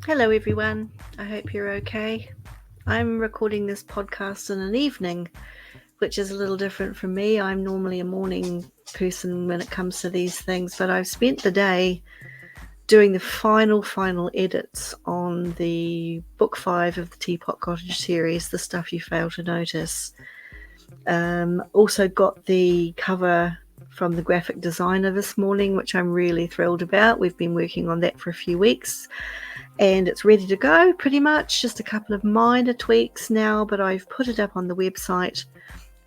Hello everyone, I hope you're okay. I'm recording this podcast in an evening, which is a little different from me. I'm normally a morning person when it comes to these things, but I've spent the day doing the final edits on the book 5 of the Teapot Cottage series, The Stuff You Fail to Notice. Also got the cover from the graphic designer this morning, which I'm really thrilled about. We've been working on that for a few weeks and it's ready to go pretty much. Just a couple of minor tweaks now, but I've put it up on the website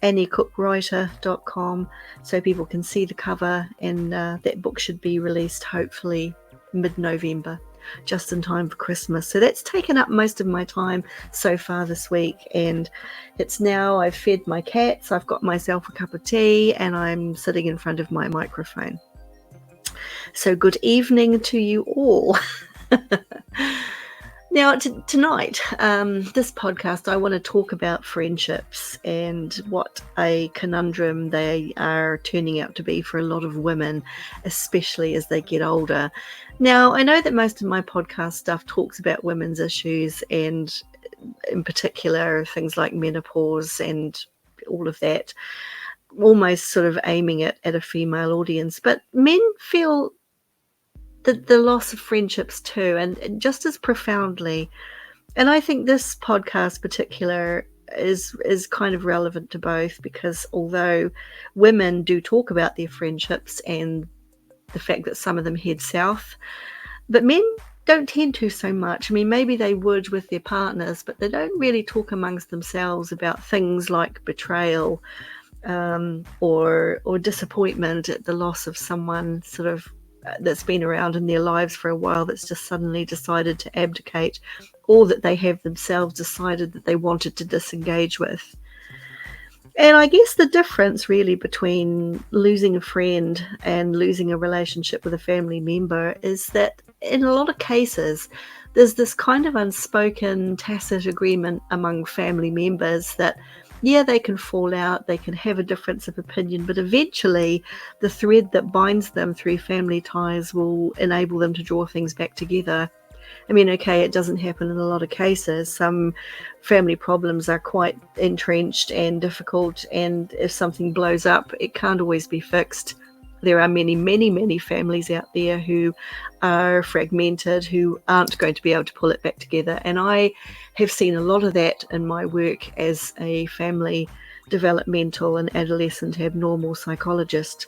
anniecookWriter.com so people can see the cover, and that book should be released hopefully mid-November, just in time for Christmas. So that's taken up most of my time so far this week, and it's now I've fed my cats, I've got myself a cup of tea, and I'm sitting in front of my microphone. So good evening to you all. Now tonight, this podcast, I want to talk about friendships and what a conundrum they are turning out to be for a lot of women, especially as they get older. Now, I know that most of my podcast stuff talks about women's issues, and in particular things like menopause and all of that, almost sort of aiming it at a female audience. But men feel the loss of friendships too, and just as profoundly. And I think this podcast particular is kind of relevant to both, because although women do talk about their friendships and the fact that some of them head south, but men don't tend to so much. I mean, maybe they would with their partners, but they don't really talk amongst themselves about things like betrayal, or disappointment at the loss of someone sort of that's been around in their lives for a while, that's just suddenly decided to abdicate, or that they have themselves decided that they wanted to disengage with. And I guess the difference really between losing a friend and losing a relationship with a family member is that in a lot of cases there's this kind of unspoken tacit agreement among family members that yeah, they can fall out, they can have a difference of opinion, but eventually the thread that binds them through family ties will enable them to draw things back together. I mean, okay, it doesn't happen in a lot of cases. Some family problems are quite entrenched and difficult, and if something blows up, it can't always be fixed. There are many families out there who are fragmented, who aren't going to be able to pull it back together. And I have seen a lot of that in my work as a family developmental and adolescent abnormal psychologist.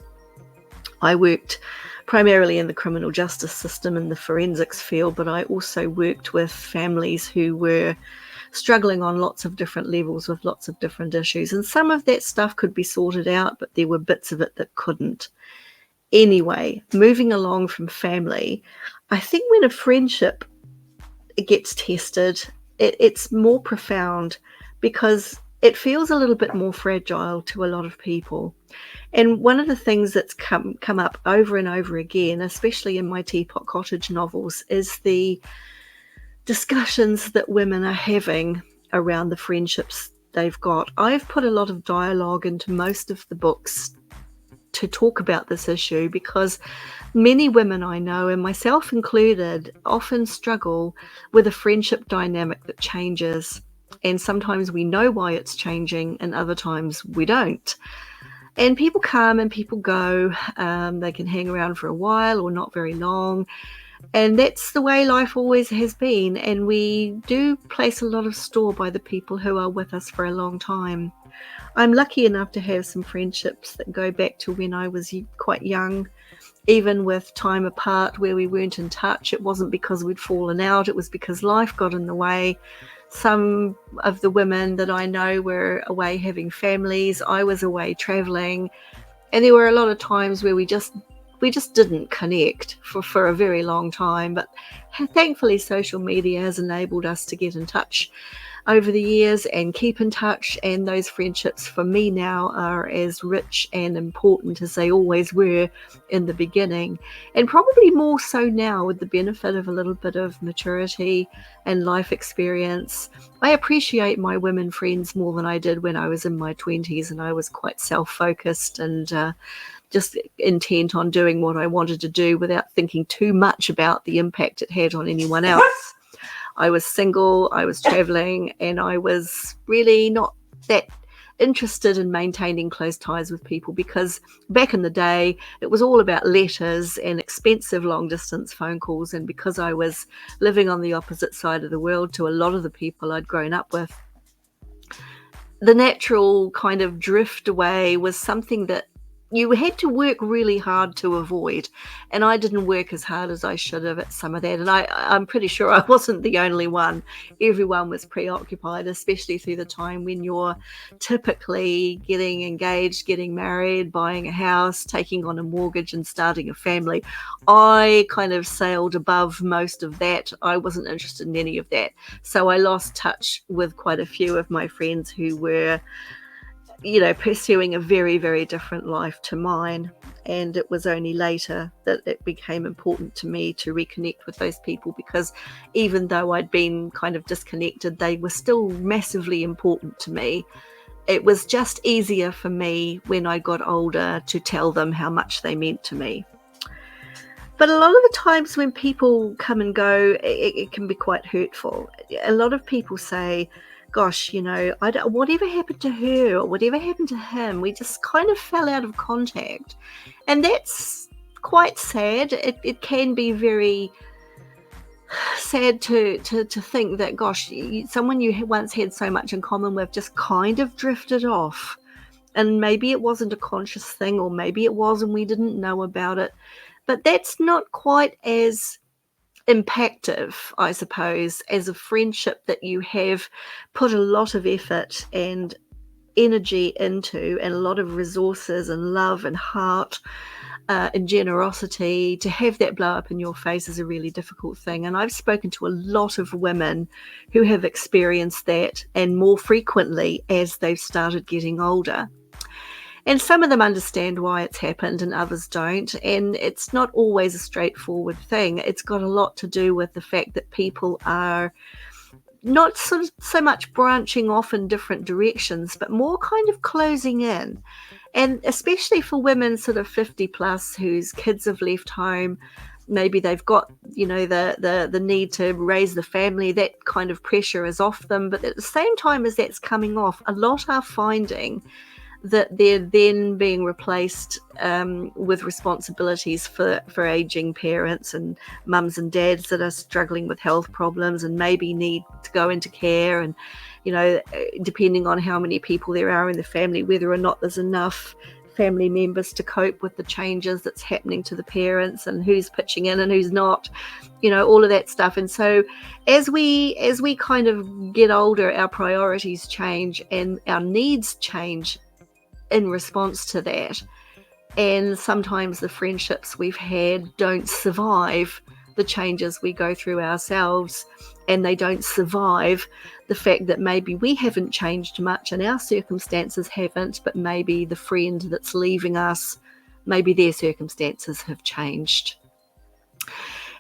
I worked primarily in the criminal justice system in the forensics field, but I also worked with families who were struggling on lots of different levels with lots of different issues. And some of that stuff could be sorted out, but there were bits of it that couldn't. Anyway, moving along from family, I think when a friendship gets tested, it's more profound because it feels a little bit more fragile to a lot of people. And one of the things that's come up over and over again, especially in my Teapot Cottage novels, is the discussions that women are having around the friendships they've got. I've put a lot of dialogue into most of the books to talk about this issue because many women I know, and myself included, often struggle with a friendship dynamic that changes. And sometimes we know why it's changing, and other times we don't. And people come and people go. They can hang around for a while or not very long. And that's the way life always has been. And we do place a lot of store by the people who are with us for a long time. I'm lucky enough to have some friendships that go back to when I was quite young, even with time apart where we weren't in touch. It wasn't because we'd fallen out, it was because life got in the way. Some of the women that I know were away having families, I was away traveling, and there were a lot of times where we just didn't connect for a very long time. But thankfully social media has enabled us to get in touch over the years and keep in touch, and those friendships for me now are as rich and important as they always were in the beginning, and probably more so now with the benefit of a little bit of maturity and life experience. I appreciate my women friends more than I did when I was in my 20s and I was quite self-focused and just intent on doing what I wanted to do without thinking too much about the impact it had on anyone else. I was single, I was traveling, and I was really not that interested in maintaining close ties with people, because back in the day it was all about letters and expensive long distance phone calls, and because I was living on the opposite side of the world to a lot of the people I'd grown up with, the natural kind of drift away was something that you had to work really hard to avoid. And I didn't work as hard as I should have at some of that. And I'm pretty sure I wasn't the only one. Everyone was preoccupied, especially through the time when you're typically getting engaged, getting married, buying a house, taking on a mortgage and starting a family. I kind of sailed above most of that. I wasn't interested in any of that. So I lost touch with quite a few of my friends who were, pursuing a very, very different life to mine. And it was only later that it became important to me to reconnect with those people, because even though I'd been kind of disconnected, they were still massively important to me. It was just easier for me when I got older to tell them how much they meant to me. But a lot of the times when people come and go, it can be quite hurtful. A lot of people say, gosh, whatever happened to her or whatever happened to him, we just kind of fell out of contact. And that's quite sad. It can be very sad to think that, gosh, someone you once had so much in common with just kind of drifted off. And maybe it wasn't a conscious thing, or maybe it was and we didn't know about it. But that's not quite as impactful, I suppose, as a friendship that you have put a lot of effort and energy into, and a lot of resources and love and heart and generosity. To have that blow up in your face is a really difficult thing. And I've spoken to a lot of women who have experienced that, and more frequently as they've started getting older. And some of them understand why it's happened and others don't. And it's not always a straightforward thing. It's got a lot to do with the fact that people are not so much branching off in different directions, but more kind of closing in. And especially for women sort of 50 plus whose kids have left home, maybe they've got, the need to raise the family, that kind of pressure is off them. But at the same time as that's coming off, a lot are finding that they're then being replaced with responsibilities for aging parents and mums and dads that are struggling with health problems and maybe need to go into care. And, depending on how many people there are in the family, whether or not there's enough family members to cope with the changes that's happening to the parents, and who's pitching in and who's not, all of that stuff. And so as we kind of get older, our priorities change and our needs change in response to that. And sometimes the friendships we've had don't survive the changes we go through ourselves, and they don't survive the fact that maybe we haven't changed much and our circumstances haven't, but maybe the friend that's leaving us, maybe their circumstances have changed.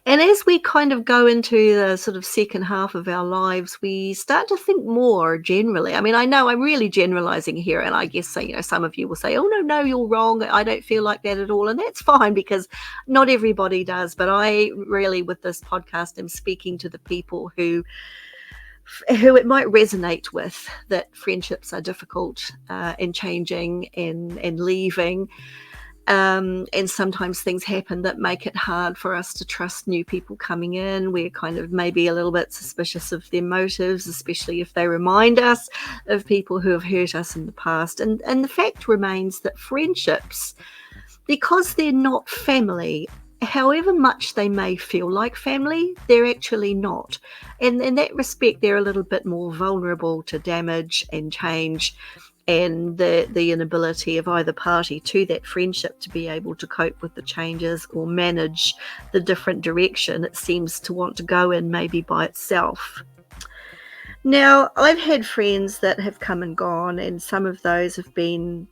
And as we kind of go into the sort of second half of our lives, we start to think more generally. I mean, I know I'm really generalizing here, and I guess, some of you will say, oh, no, you're wrong. I don't feel like that at all. And that's fine, because not everybody does. But I really, with this podcast, am speaking to the people who it might resonate with, that friendships are difficult and changing and leaving. And sometimes things happen that make it hard for us to trust new people coming in. We're kind of maybe a little bit suspicious of their motives, especially if they remind us of people who have hurt us in the past. And the fact remains that friendships, because they're not family, however much they may feel like family, they're actually not. And in that respect, they're a little bit more vulnerable to damage and change, and the inability of either party to that friendship to be able to cope with the changes or manage the different direction it seems to want to go in, maybe by itself. Now, I've had friends that have come and gone, and some of those have been,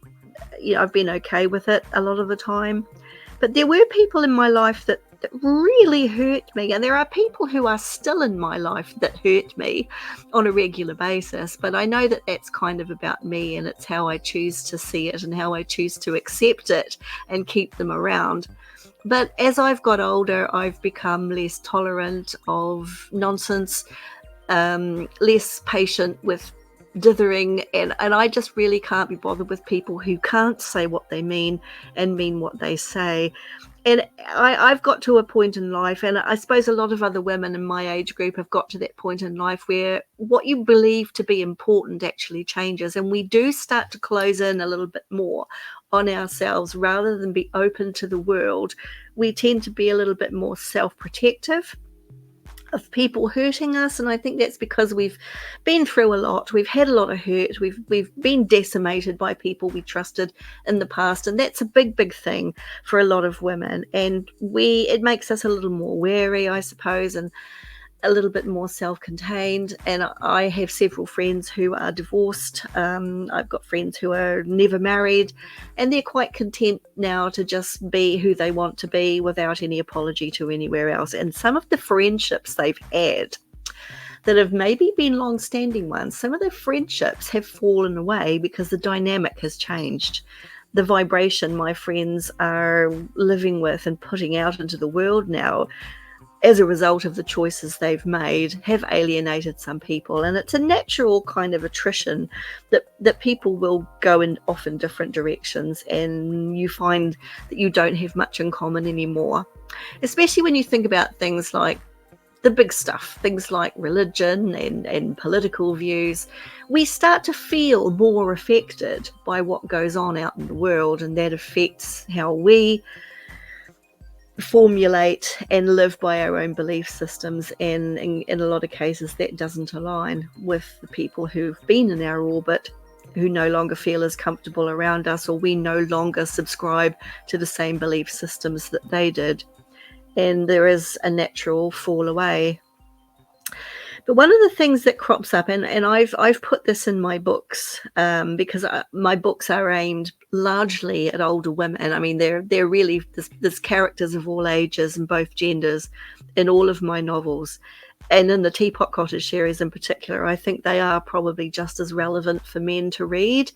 I've been okay with it a lot of the time. But there were people in my life that really hurt me. And there are people who are still in my life that hurt me on a regular basis. But I know that that's kind of about me, and it's how I choose to see it and how I choose to accept it and keep them around. But as I've got older, I've become less tolerant of nonsense, less patient with dithering, and I just really can't be bothered with people who can't say what they mean and mean what they say. And I've got to a point in life, and I suppose a lot of other women in my age group have got to that point in life where what you believe to be important actually changes, and we do start to close in a little bit more on ourselves rather than be open to the world. We tend to be a little bit more self-protective of people hurting us, and I think that's because we've been through a lot. We've had a lot of hurt. We've been decimated by people we trusted in the past, and that's a big thing for a lot of women. And it makes us a little more wary, I suppose, and a little bit more self-contained. And I have several friends who are divorced. I've got friends who are never married, and they're quite content now to just be who they want to be without any apology to anywhere else. And some of the friendships they've had that have maybe been long-standing ones, some of the friendships have fallen away because the dynamic has changed. The vibration my friends are living with and putting out into the world now, as a result of the choices they've made, have alienated some people. And it's a natural kind of attrition that people will go off in different directions, and you find that you don't have much in common anymore, especially when you think about things like the big stuff, things like religion and political views. We start to feel more affected by what goes on out in the world, and that affects how we formulate and live by our own belief systems, and in a lot of cases that doesn't align with the people who've been in our orbit, who no longer feel as comfortable around us, or we no longer subscribe to the same belief systems that they did, and there is a natural fall away. But one of the things that crops up, and I've put this in my books, because my books are aimed largely at older women. I mean, they're really there's characters of all ages and both genders in all of my novels, and in the Teapot Cottage series in particular. I think they are probably just as relevant for men to read.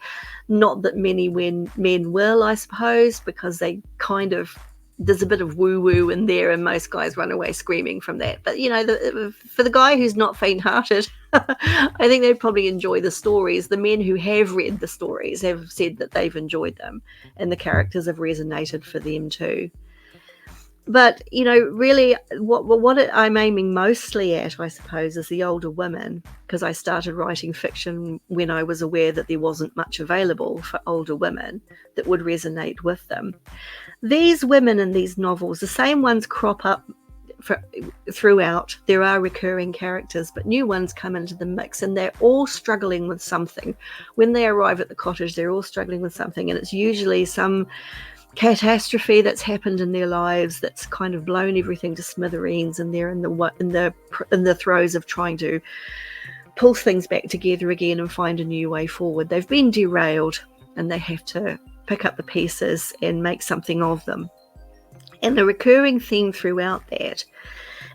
Not that many men will, I suppose, because they kind of, there's a bit of woo-woo in there, and most guys run away screaming from that. But, you know, for the guy who's not faint-hearted, I think they'd probably enjoy the stories. The men who have read the stories have said that they've enjoyed them, and the characters have resonated for them too. But, you know, really what I'm aiming mostly at, I suppose, is the older women, because I started writing fiction when I was aware that there wasn't much available for older women that would resonate with them. These women in these novels, the same ones crop up throughout. There are recurring characters, but new ones come into the mix, and they're all struggling with something. When they arrive at the cottage, they're all struggling with something, and it's usually some catastrophe that's happened in their lives that's kind of blown everything to smithereens, and they're in the throes of trying to pull things back together again and find a new way forward. They've been derailed, and they have to pick up the pieces and make something of them. And the recurring theme throughout that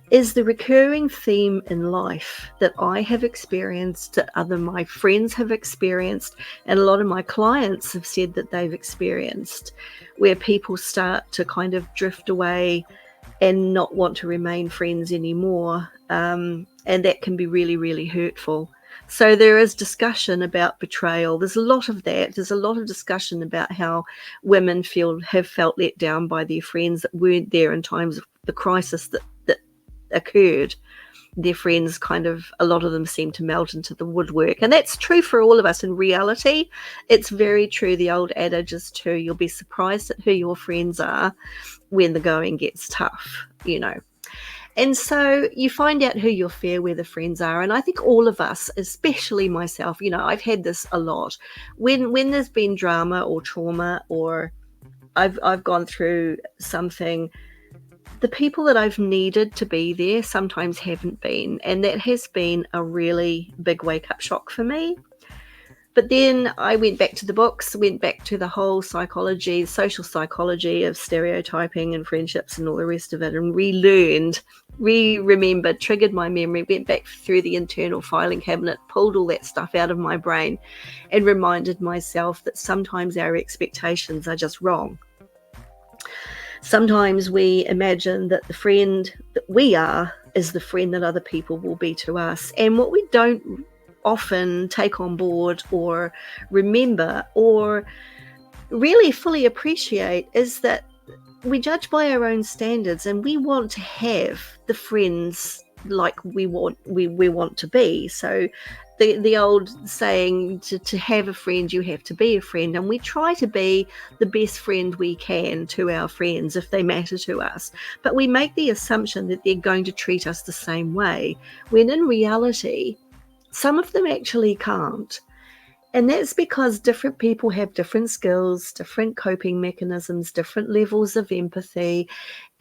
is the recurring theme in life that I have experienced, that my friends have experienced, and a lot of my clients have said that they've experienced, where people start to kind of drift away and not want to remain friends anymore. And that can be really, really hurtful. So there is discussion about betrayal. There's a lot of that. There's a lot of discussion about how women have felt let down by their friends that weren't there in times of the crisis that occurred. Their friends kind of, a lot of them seem to melt into the woodwork. And that's true for all of us in reality. It's very true. The old adage is true. You'll be surprised at who your friends are when the going gets tough, you know. And so you find out who your fair weather friends are. And I think all of us, especially myself, you know, I've had this a lot. When there's been drama or trauma, or I've gone through something, the people that I've needed to be there sometimes haven't been. And that has been a really big wake-up shock for me. But then I went back to the books, went back to the whole psychology, social psychology of stereotyping and friendships and all the rest of it, and relearned, remembered, triggered my memory, went back through the internal filing cabinet, pulled all that stuff out of my brain, and reminded myself that sometimes our expectations are just wrong. Sometimes we imagine that the friend that we are is the friend that other people will be to us. And what we don't often take on board or remember or really fully appreciate is that we judge by our own standards, and we want to have the friends like we want to be. So the old saying, to have a friend you have to be a friend, and we try to be the best friend we can to our friends if they matter to us, but we make the assumption that they're going to treat us the same way, when in reality some of them actually can't. And that's because different people have different skills, different coping mechanisms, different levels of empathy.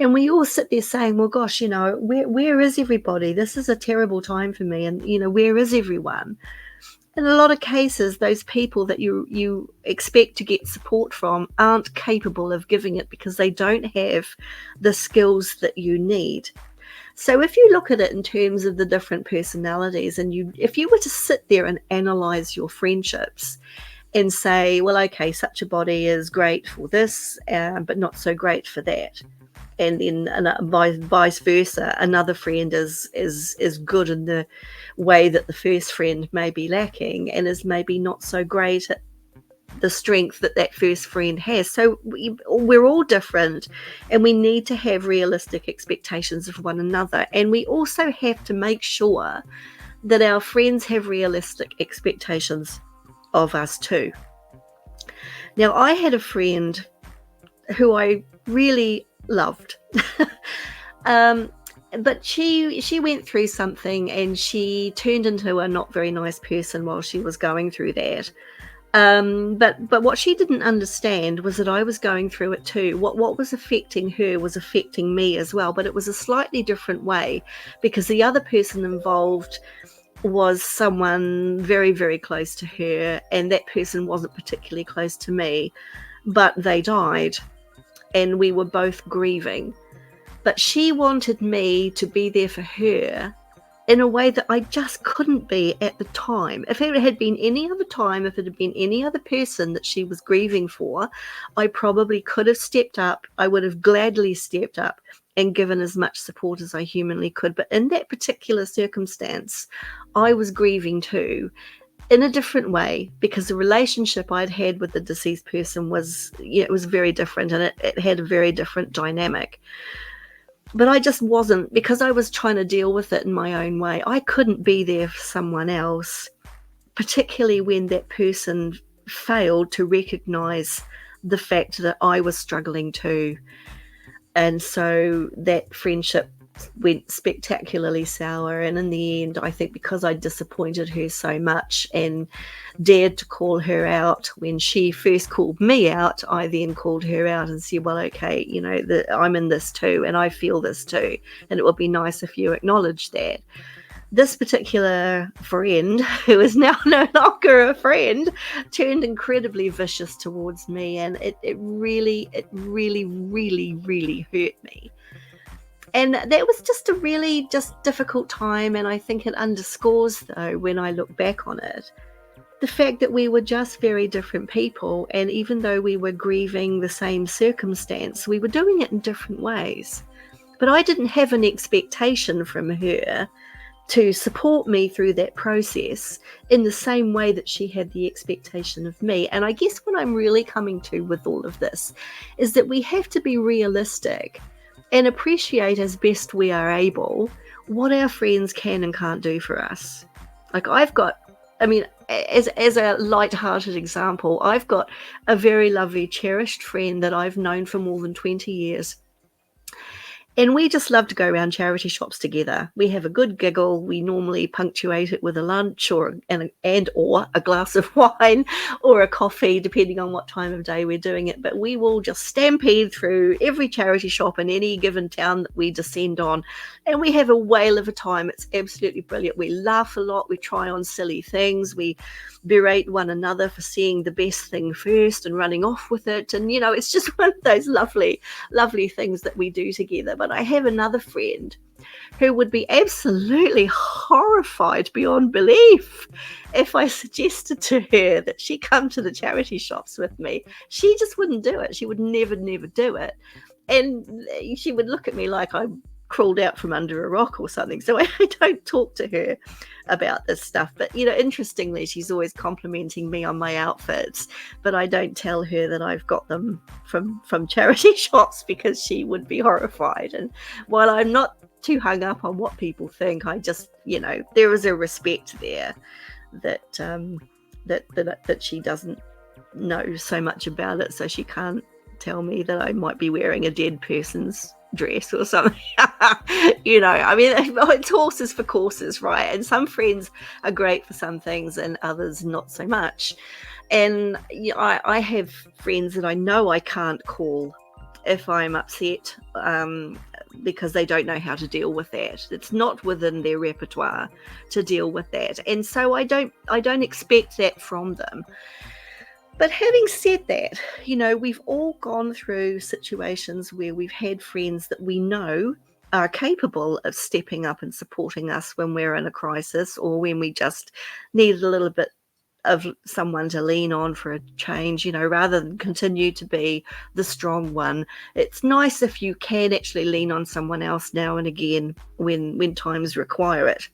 And we all sit there saying, well, gosh, where is everybody? This is a terrible time for me. And, where is everyone? In a lot of cases, those people that you expect to get support from aren't capable of giving it because they don't have the skills that you need. So if you look at it in terms of the different personalities, and if you were to sit there and analyze your friendships and say, well, okay, such a body is great for this, but not so great for that. And then vice versa, another friend is good in the way that the first friend may be lacking, and is maybe not so great at the strength that first friend has. So we're all different, and we need to have realistic expectations of one another. And we also have to make sure that our friends have realistic expectations of us too. Now, I had a friend who I really loved. But she went through something, and she turned into a not very nice person while she was going through that. But what she didn't understand was that I was going through it too. What was affecting her was affecting me as well, but it was a slightly different way, because the other person involved was someone very, very close to her, and that person wasn't particularly close to me, but they died, and we were both grieving. But she wanted me to be there for her in a way that I just couldn't be at the time. If it had been any other time, if it had been any other person that she was grieving for, I probably could have stepped up. I would have gladly stepped up and given as much support as I humanly could. But in that particular circumstance, I was grieving too, in a different way, because the relationship I'd had with the deceased person was, it was very different, and it had a very different dynamic. But I just wasn't, because I was trying to deal with it in my own way. I couldn't be there for someone else, particularly when that person failed to recognize the fact that I was struggling too. And so that friendship went spectacularly sour. And in the end, I think because I disappointed her so much and dared to call her out when she first called me out, I then called her out and said, well, okay, I'm in this too, and I feel this too, and it would be nice if you acknowledge that. This particular friend, who is now no longer a friend, turned incredibly vicious towards me, and it really, really, really hurt me. And that was just a really difficult time, and I think it underscores, though, when I look back on it, the fact that we were just very different people, and even though we were grieving the same circumstance, we were doing it in different ways. But I didn't have an expectation from her to support me through that process in the same way that she had the expectation of me. And I guess what I'm really coming to with all of this is that we have to be realistic and appreciate as best we are able what our friends can and can't do for us. Like as a light-hearted example, I've got a very lovely, cherished friend that I've known for more than 20 years. And we just love to go around charity shops together. We have a good giggle. We normally punctuate it with a lunch or a glass of wine or a coffee, depending on what time of day we're doing it. But we will just stampede through every charity shop in any given town that we descend on. And we have a whale of a time. It's absolutely brilliant. We laugh a lot. We try on silly things. We berate one another for seeing the best thing first and running off with it. And, it's just one of those lovely, lovely things that we do together. But I have another friend who would be absolutely horrified beyond belief if I suggested to her that she come to the charity shops with me. She just wouldn't do it. She would never do it. And she would look at me like I crawled out from under a rock or something. So I don't talk to her about this stuff. But, interestingly, she's always complimenting me on my outfits, but I don't tell her that I've got them from charity shops, because she would be horrified. And while I'm not too hung up on what people think, I just, there is a respect there that that she doesn't know so much about it, so she can't tell me that I might be wearing a dead person's dress or something. I mean, it's horses for courses, right? And some friends are great for some things and others not so much. And I have friends that I know I can't call if I'm upset, because they don't know how to deal with that. It's not within their repertoire to deal with that, and so I don't expect that from them. But having said that, we've all gone through situations where we've had friends that we know are capable of stepping up and supporting us when we're in a crisis, or when we just need a little bit of someone to lean on for a change, rather than continue to be the strong one. It's nice if you can actually lean on someone else now and again when times require it.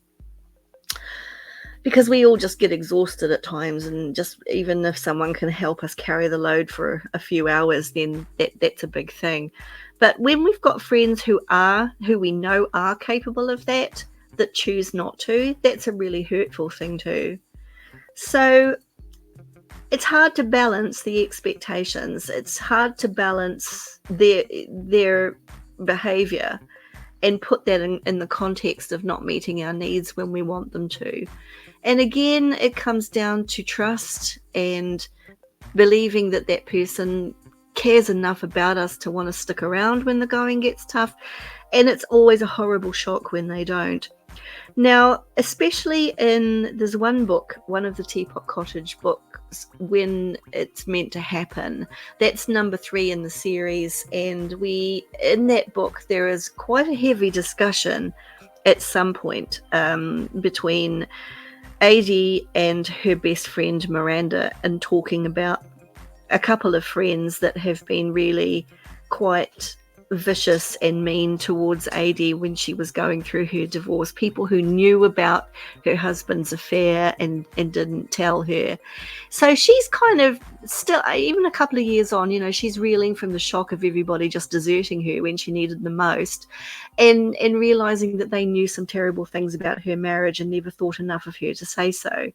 Because we all just get exhausted at times, and just even if someone can help us carry the load for a few hours, then that's a big thing. But when we've got friends who we know are capable of that choose not to, that's a really hurtful thing too. So it's hard to balance the expectations. It's hard to balance their behavior and put that in the context of not meeting our needs when we want them to. And again, it comes down to trust and believing that that person cares enough about us to want to stick around when the going gets tough. And it's always a horrible shock when they don't. Now, especially there's one book, one of the Teapot Cottage books, When It's Meant to Happen. That's number 3 in the series. And in that book, there is quite a heavy discussion at some point between Adie and her best friend Miranda, and talking about a couple of friends that have been really quite vicious and mean towards Adie when she was going through her divorce. People who knew about her husband's affair and didn't tell her. So she's kind of still, even a couple of years on, she's reeling from the shock of everybody just deserting her when she needed them most, and realizing that they knew some terrible things about her marriage and never thought enough of her to say so.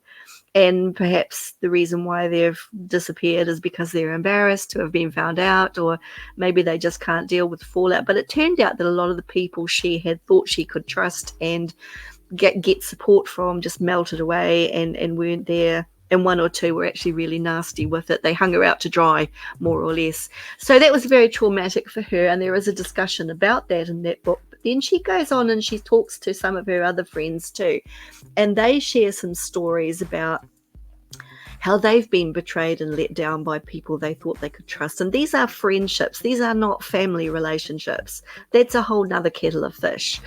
And perhaps the reason why they've disappeared is because they're embarrassed to have been found out, or maybe they just can't deal with the fallout. But it turned out that a lot of the people she had thought she could trust and get support from just melted away and weren't there. And one or two were actually really nasty with it. They hung her out to dry, more or less. So that was very traumatic for her. And there is a discussion about that in that book. But then she goes on and she talks to some of her other friends too. And they share some stories about how they've been betrayed and let down by people they thought they could trust. And these are friendships. These are not family relationships. That's a whole nother kettle of fish.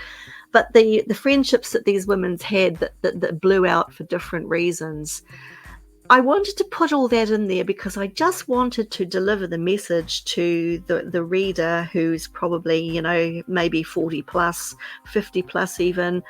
But the friendships that these women's had that blew out for different reasons, I wanted to put all that in there because I just wanted to deliver the message to the reader who's probably, maybe 40 plus, 50 plus even,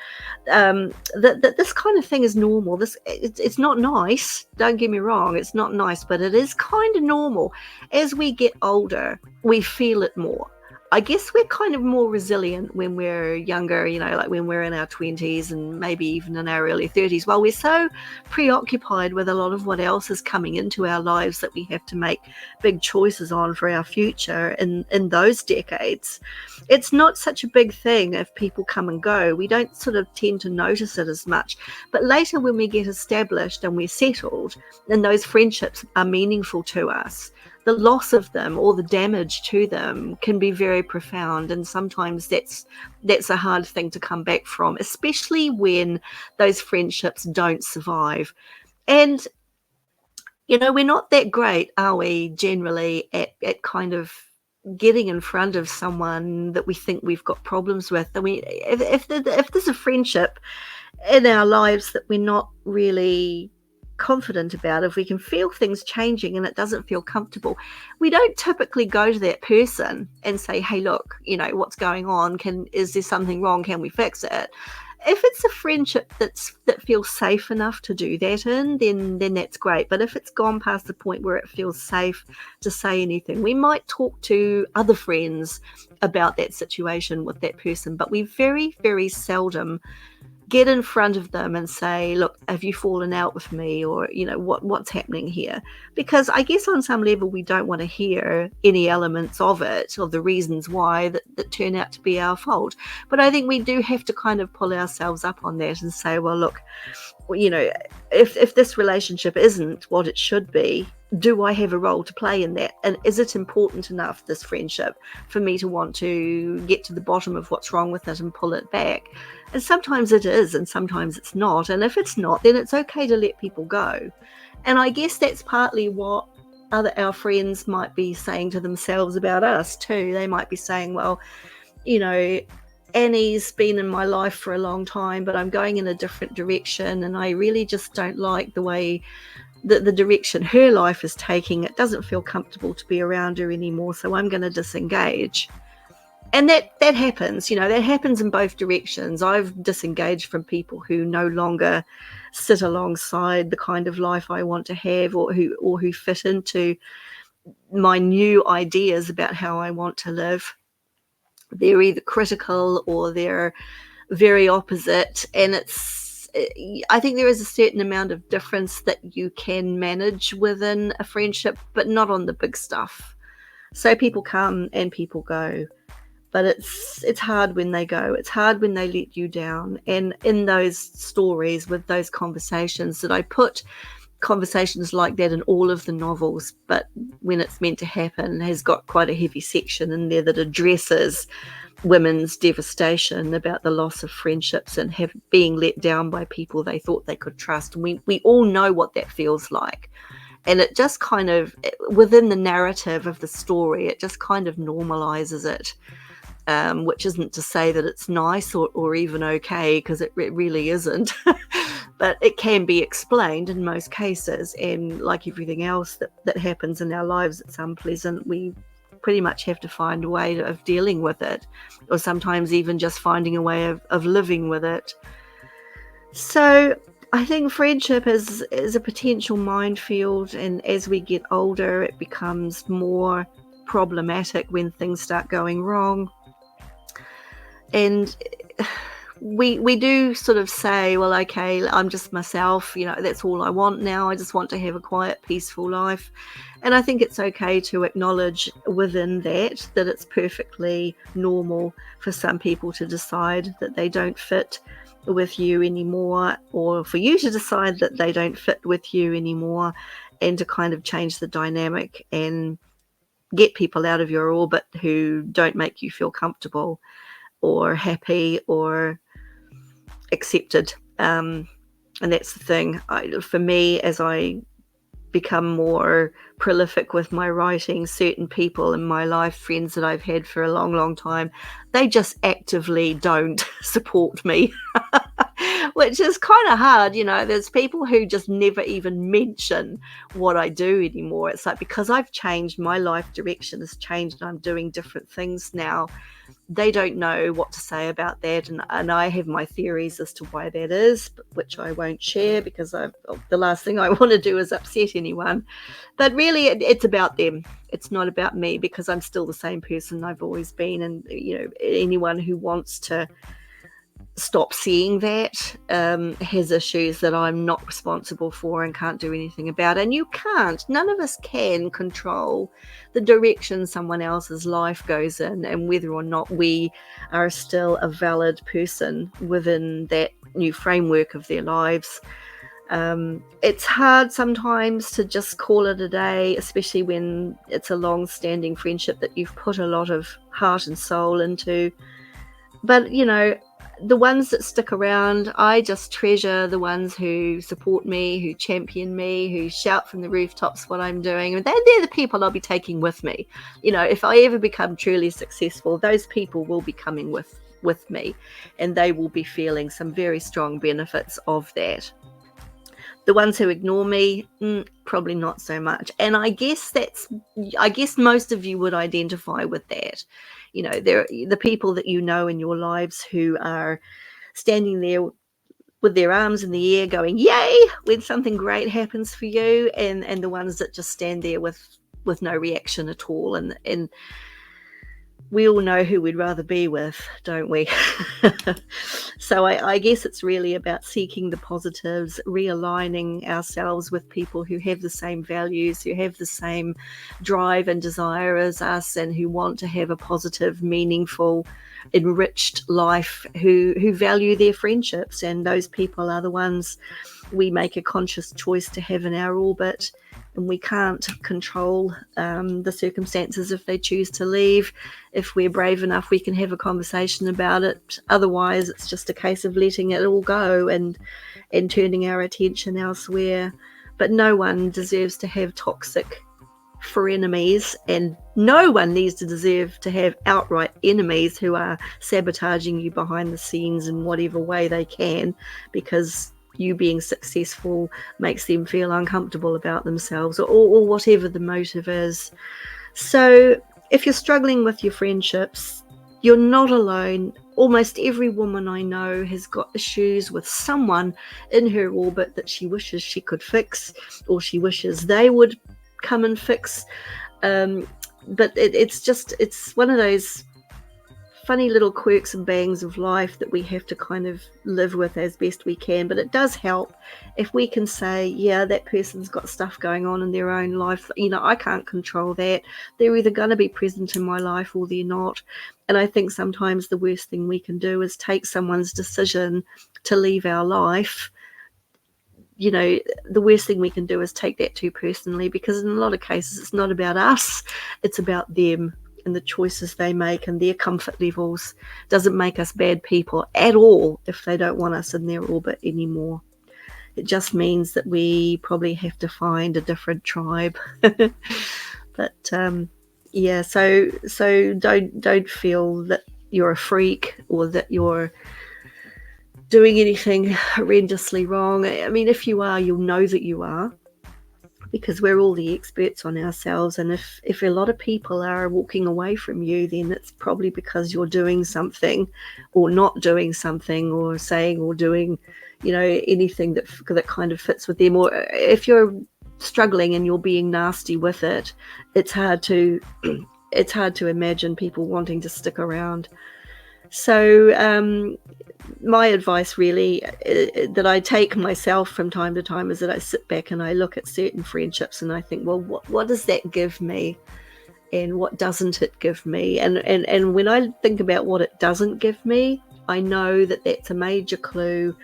that this kind of thing is normal. It's not nice. Don't get me wrong. It's not nice, but it is kind of normal. As we get older, we feel it more. I guess we're kind of more resilient when we're younger, like when we're in our 20s and maybe even in our early 30s. While we're so preoccupied with a lot of what else is coming into our lives that we have to make big choices on for our future in those decades, it's not such a big thing if people come and go. We don't sort of tend to notice it as much. But later when we get established and we're settled and those friendships are meaningful to us, the loss of them or the damage to them can be very profound, and sometimes that's a hard thing to come back from, especially when those friendships don't survive. And we're not that great, are we, generally at kind of getting in front of someone that we think we've got problems with. I mean, if there's a friendship in our lives that we're not really confident about, if we can feel things changing and it doesn't feel comfortable, we don't typically go to that person and say, hey, look, what's going on? Is there something wrong? Can we fix it? If it's a friendship that feels safe enough to do that in, then that's great. But if it's gone past the point where it feels safe to say anything, we might talk to other friends about that situation with that person, but we very, very seldom get in front of them and say, look, have you fallen out with me? Or, what's happening here? Because I guess on some level, we don't want to hear any elements of it, or the reasons why that turn out to be our fault. But I think we do have to kind of pull ourselves up on that and say, well, look, if this relationship isn't what it should be, do I have a role to play in that? And is it important enough, this friendship, for me to want to get to the bottom of what's wrong with it and pull it back? And sometimes it is, and sometimes it's not. And if it's not, then it's okay to let people go. And I guess that's partly what our friends might be saying to themselves about us too. They might be saying, well, Annie's been in my life for a long time, but I'm going in a different direction, and I really just don't like the way the direction her life is taking. It doesn't feel comfortable to be around her anymore, so I'm going to disengage. And that happens, that happens in both directions. I've disengaged from people who no longer sit alongside the kind of life I want to have, or who fit into my new ideas about how I want to live. They're either critical or they're very opposite, and I think there is a certain amount of difference that you can manage within a friendship, but not on the big stuff. So people come and people go, but it's hard when they go. It's hard when they let you down. And in those stories, with those conversations, that I put conversations like that in all of the novels, but when it's meant to happen, has got quite a heavy section in there that addresses women's devastation about the loss of friendships and being let down by people they thought they could trust. And we all know what that feels like. And it just kind of, within the narrative of the story, it just kind of normalizes it, which isn't to say that it's nice or even okay, because it really isn't. But it can be explained in most cases. And like everything else that happens in our lives, it's unpleasant. We pretty much have to find a way of dealing with it, or sometimes even just finding a way of living with it. So I think friendship is a potential minefield, and as we get older, it becomes more problematic when things start going wrong. And we do sort of say, well, okay, I'm just myself, that's all I want now. I just want to have a quiet, peaceful life. And I think it's okay to acknowledge within that it's perfectly normal for some people to decide that they don't fit with you anymore, or for you to decide that they don't fit with you anymore, and to kind of change the dynamic and get people out of your orbit who don't make you feel comfortable or happy or accepted. And that's the thing. For me, as I become more prolific with my writing, certain people in my life, friends that I've had for a long, long time, they just actively don't support me, which is kind of hard. There's people who just never even mention what I do anymore. It's like, because I've changed, my life direction has changed, and I'm doing different things now, they don't know what to say about that, and I have my theories as to why that is, which I won't share, because the last thing I want to do is upset anyone. But really, it's about them. It's not about me, because I'm still the same person I've always been. And anyone who wants to stop seeing that has issues that I'm not responsible for and can't do anything about. And you can't, none of us can control the direction someone else's life goes in, and whether or not we are still a valid person within that new framework of their lives. It's hard sometimes to just call it a day, especially when it's a long-standing friendship that you've put a lot of heart and soul into. But the ones that stick around, I just treasure the ones who support me, who champion me, who shout from the rooftops what I'm doing. And they're the people I'll be taking with me. If I ever become truly successful, those people will be coming with me, and they will be feeling some very strong benefits of that. The ones who ignore me, probably not so much. And I guess most of you would identify with that. There the people that you know in your lives who are standing there with their arms in the air going, yay, when something great happens for you, and the ones that just stand there with no reaction at all. And we all know who we'd rather be with, don't we? So I guess it's really about seeking the positives, realigning ourselves with people who have the same values, who have the same drive and desire as us, and who want to have a positive, meaningful, enriched life, who value their friendships. And those people are the ones we make a conscious choice to have in our orbit. And we can't control the circumstances if they choose to leave. If we're brave enough, we can have a conversation about it. Otherwise, it's just a case of letting it all go and turning our attention elsewhere. But no one deserves to have toxic frenemies, and no one needs to deserve to have outright enemies who are sabotaging you behind the scenes in whatever way they can, because you being successful makes them feel uncomfortable about themselves, or whatever the motive is. So if you're struggling with your friendships, you're not alone. Almost every woman I know has got issues with someone in her orbit that she wishes she could fix, or she wishes they would come and fix. But it's one of those funny little quirks and bangs of life that we have to kind of live with as best we can. But it does help if we can say, yeah, that person's got stuff going on in their own life. I can't control that. They're either going to be present in my life or they're not. And I think sometimes the worst thing we can do is take someone's decision to leave our life. The worst thing we can do is take that too personally, because in a lot of cases it's not about us, it's about them and the choices they make and their comfort levels. Doesn't make us bad people at all if they don't want us in their orbit anymore. It just means that we probably have to find a different tribe. But yeah, so don't feel that you're a freak or that you're doing anything horrendously wrong. I mean, if you are, you'll know that you are, because we're all the experts on ourselves. And if a lot of people are walking away from you, then it's probably because you're doing something or not doing something, or saying or doing, anything that kind of fits with them. Or if you're struggling and you're being nasty with it, it's hard to imagine people wanting to stick around. So my advice really that I take myself from time to time is that I sit back and I look at certain friendships and I think, well, what does that give me, and what doesn't it give me? And when I think about what it doesn't give me, I know that that's a major clue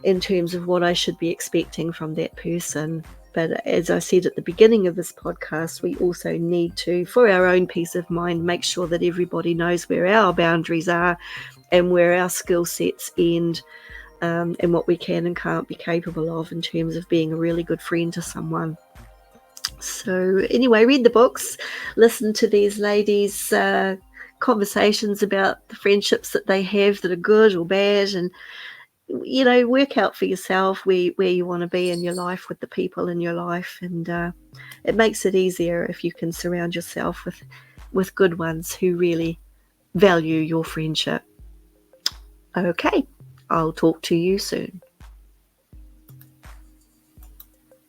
in terms of what I should be expecting from that person. But as I said at the beginning of this podcast, we also need to, for our own peace of mind, make sure that everybody knows where our boundaries are and where our skill sets end, and what we can and can't be capable of in terms of being a really good friend to someone. So anyway, read the books, listen to these ladies' conversations about the friendships that they have that are good or bad, and work out for yourself where you want to be in your life with the people in your life. And it makes it easier if you can surround yourself with good ones who really value your friendship. Okay, I'll talk to you soon.